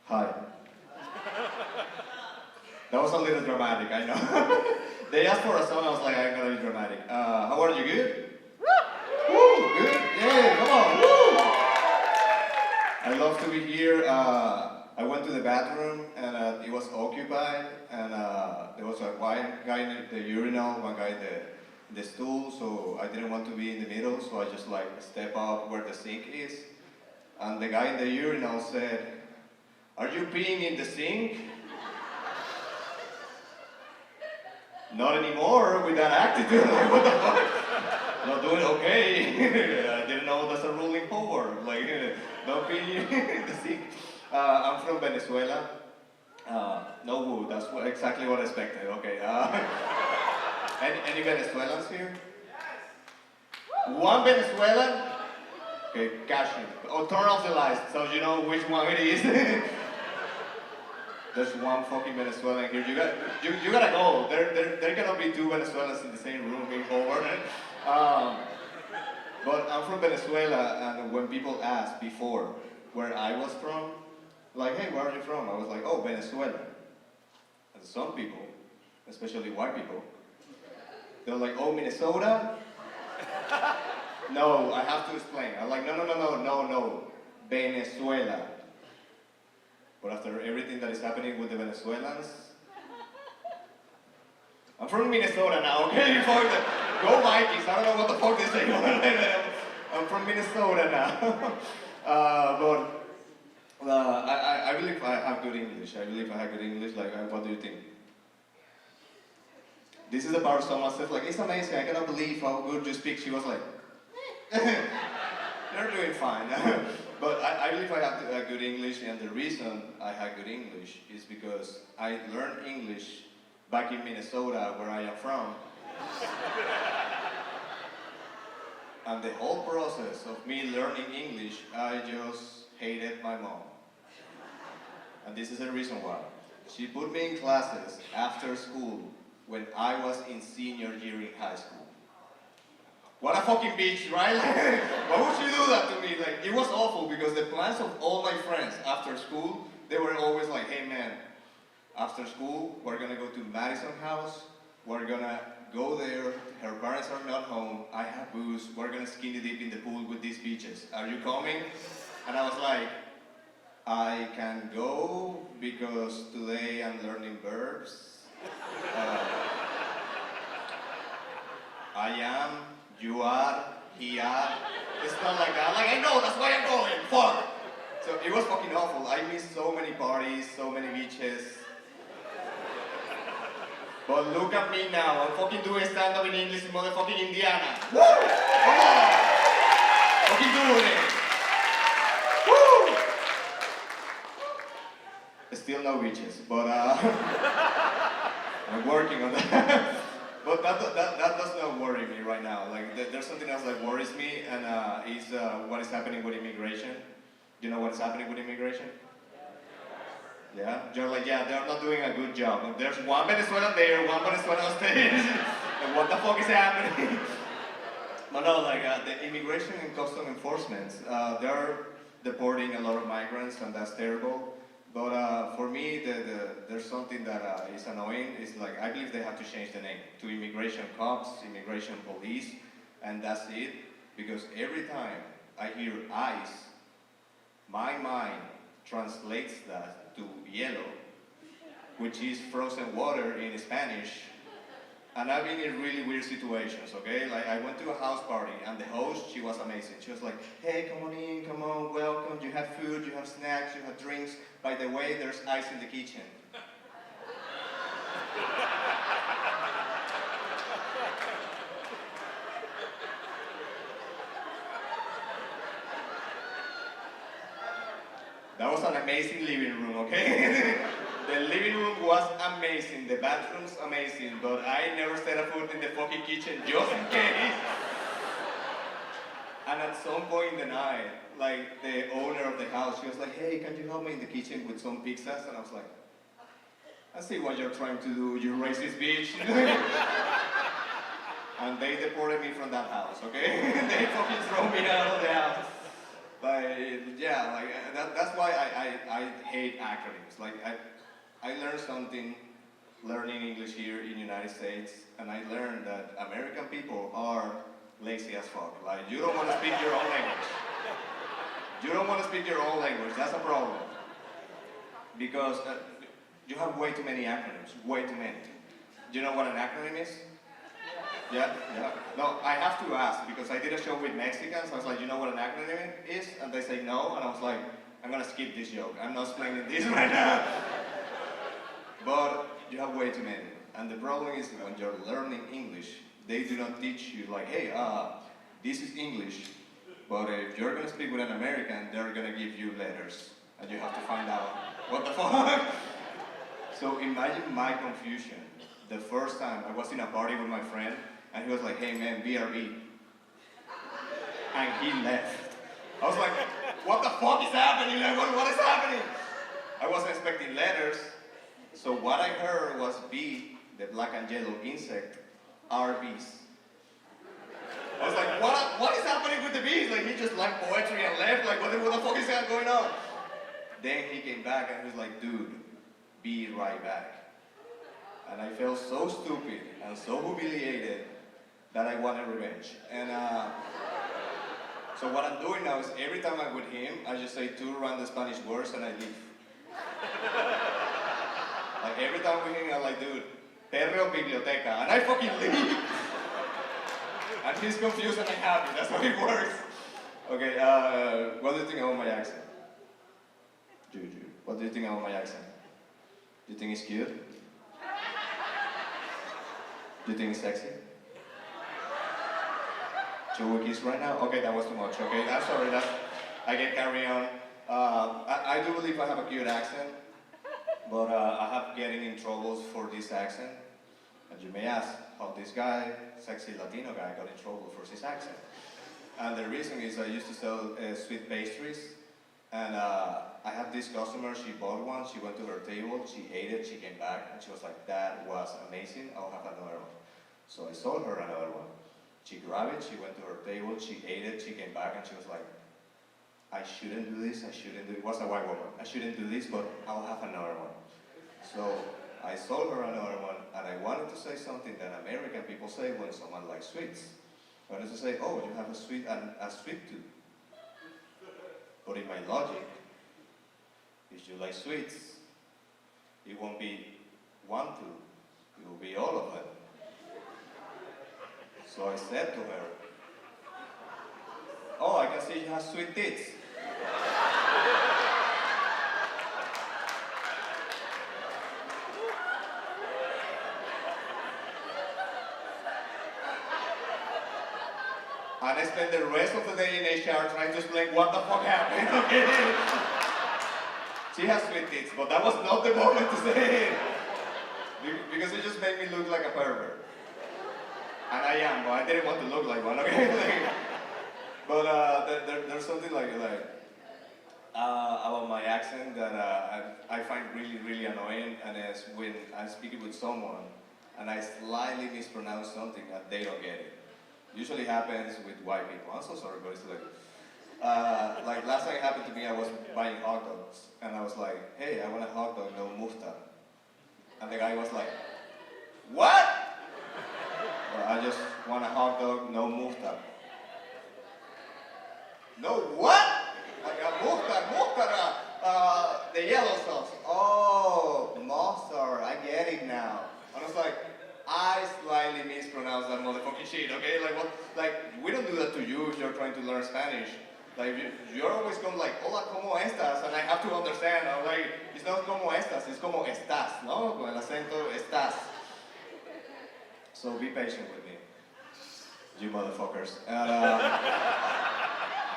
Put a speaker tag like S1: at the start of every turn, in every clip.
S1: Hi. That was a little dramatic, I know. They asked for a song, I was like, I'm gonna be dramatic. How are you, good? Woo, good? Yeah, come on, woo! I love to be here. I went to the bathroom and it was occupied, and there was one guy in the urinal, one guy in the stool, so I didn't want to be in the middle, so I just like step up where the sink is. And the guy in the urinal said, "Are you peeing in the sink?" Not anymore with that attitude. Like, what the fuck? Not doing okay. I didn't know that's a rule in Hobart. Like, not being in the sink. I'm from Venezuela. No woo, that's exactly what I expected. Okay. Any Venezuelans here? One Venezuelan? Okay, cash it. Oh, turn off the lights so you know which one it is. There's one fucking Venezuelan here. You gotta go. There cannot be two Venezuelans in the same room being over. But I'm from Venezuela, and when people ask before where I was from, like, hey, where are you from? I was like, oh, Venezuela. And some people, especially white people, they're like, oh, Minnesota? No, I have to explain. I'm like, no, Venezuela. But after everything that is happening with the Venezuelans, I'm from Minnesota now, okay? Go Vikings, I don't know what the fuck they say. I'm from Minnesota now. I believe I have good English. Like, what do you think? This is the part someone said, like, it's amazing, I cannot believe how good you speak. She was like, you're doing fine. But I believe I have good English, and the reason I have good English is because I learned English back in Minnesota, where I am from. And the whole process of me learning English, I just hated my mom. And this is the reason why. She put me in classes after school when I was in senior year in high school. What a fucking bitch, right? Why would she do that to me? Like, it was awful because the plans of all my friends after school, they were always like, hey man, after school, we're gonna go to Madison House, we're gonna go there, her parents are not home, I have booze, we're gonna skinny dip in the pool with these bitches. Are you coming? And I was like, I can go because today I'm learning verbs. I am, you are, he are. It's not like that. Like, I know, that's why I'm going. Fuck. So it was fucking awful. I missed so many parties, so many beaches. But look at me now. I'm fucking doing stand-up in English in motherfucking Indiana. Woo! Come on. Fucking doing it. Woo! Still no beaches, but I'm working on that. But that does not worry me right now. Like, there's something else that worries me, and is what is happening with immigration. Do you know what is happening with immigration? Yeah? You're like, yeah, they're not doing a good job. There's one Venezuelan there, one Venezuelan on stage. And what the fuck is happening? But no, like, the immigration and custom enforcement, they're deporting a lot of migrants, and that's terrible. But for me, there's something that is annoying. It's like, I believe they have to change the name to immigration cops, immigration police, and that's it. Because every time I hear ice, my mind translates that to hielo, which is frozen water in Spanish. And I've been in really weird situations, okay? Like, I went to a house party, and the host, she was amazing. She was like, hey, come on in, come on, welcome. You have food, you have snacks, you have drinks. By the way, there's ice in the kitchen. That was an amazing living room, okay? The living room was amazing, the bathroom's amazing, but I never set a foot in the fucking kitchen just in case. And at some point in the night, like, the owner of the house, she was like, hey, can you help me in the kitchen with some pizzas? And I was like, I see what you're trying to do, you racist bitch. And they deported me from that house, okay? They fucking throw me out of the house. Like, yeah, like, that's why I hate acronyms. Like I learned something learning English here in the United States, and I learned that American people are lazy as fuck. Like you don't want to speak your own language. You don't want to speak your own language. That's a problem because you have way too many acronyms. Way too many. Do you know what an acronym is? Yeah, yeah. No, I have to ask because I did a show with Mexicans. I was like, you know what an acronym is? And they say no, and I was like, I'm gonna skip this joke. I'm not explaining this right now. But you have way too many. And the problem is when you're learning English, they do not teach you like, hey, this is English, but if you're gonna speak with an American, they're gonna give you letters, and you have to find out what the fuck. So imagine my confusion. The first time I was in a party with my friend, and he was like, hey man, BRB. And he left. I was like, what the fuck is happening? Like, what is happening? I wasn't expecting letters. So what I heard was bee, the black and yellow insect, RBs. I was like, what is happening with the bees? Like he just liked poetry and left, like what the fuck is that going on? Then he came back and he was like, dude, be right back. And I felt so stupid and so humiliated that I wanted revenge. And so what I'm doing now is every time I'm with him, I just say 2 random Spanish words and I leave. Like every time we hang out, like, dude, perro biblioteca, and I fucking leave. And he's confused and I'm happy. That's how it works. Okay, what do you think about my accent? Juju, what do you think about my accent? Do you think it's cute? Do you think it's sexy? Should we kiss right now? Okay, that was too much. Okay, I'm sorry. I get carried on. I do believe I have a cute accent, but I have getting in troubles for this accent. And you may ask how this guy, sexy Latino guy, got in trouble for his accent. And the reason is I used to sell sweet pastries, and I had this customer, she bought one, she went to her table, she ate it, she came back, and she was like, that was amazing, I'll have another one. So I sold her another one. She grabbed it, she went to her table, she ate it, she came back, and she was like, I shouldn't do this, I shouldn't do it. It was a white woman. I shouldn't do this, but I'll have another one. So I sold her another one, and I wanted to say something that American people say when someone likes sweets. I wanted to say, oh, you have a sweet tooth. But in my logic, if you like sweets, it won't be one tooth, it will be all of them. So I said to her, oh, I can see you have sweet teeth. And I spent the rest of the day in HR trying to explain what the fuck happened, okay? She has sweet teeth, but that was not the moment to say it. Because it just made me look like a pervert. And I am, but I didn't want to look like one, okay? But there's something like about my accent that I find really, really annoying, and it's when I'm speaking with someone and I slightly mispronounce something and they don't get it. Usually happens with white people. I'm so sorry, but it's like last time it happened to me, I was buying hot dogs, and I was like, hey, I want a hot dog, no mufta. And the guy was like, what? Well, I just want a hot dog, no mufta. No what? Like a mufta, the yellow sauce. Oh, mustard, I get it now. And I was like, I slightly mispronounced that motherfucking shit, okay? Like, what? Like, we don't do that to you if you're trying to learn Spanish. Like, you're always going like, hola, ¿cómo estás? And I have to understand. I'm like, it's not como estas, it's como estás, no? Con el acento estás. So be patient with me, you motherfuckers. And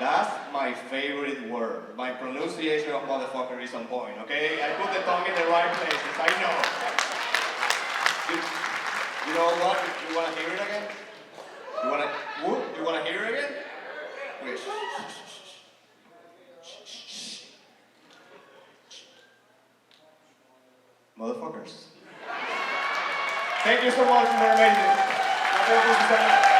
S1: that's my favorite word. My pronunciation of motherfucker is on point, okay? I put the tongue in the right places, I know. You know what? You want to hear it again? You want to hear it again? Okay. Motherfuckers. Thank you so much, you're amazing. Thank you, Susana.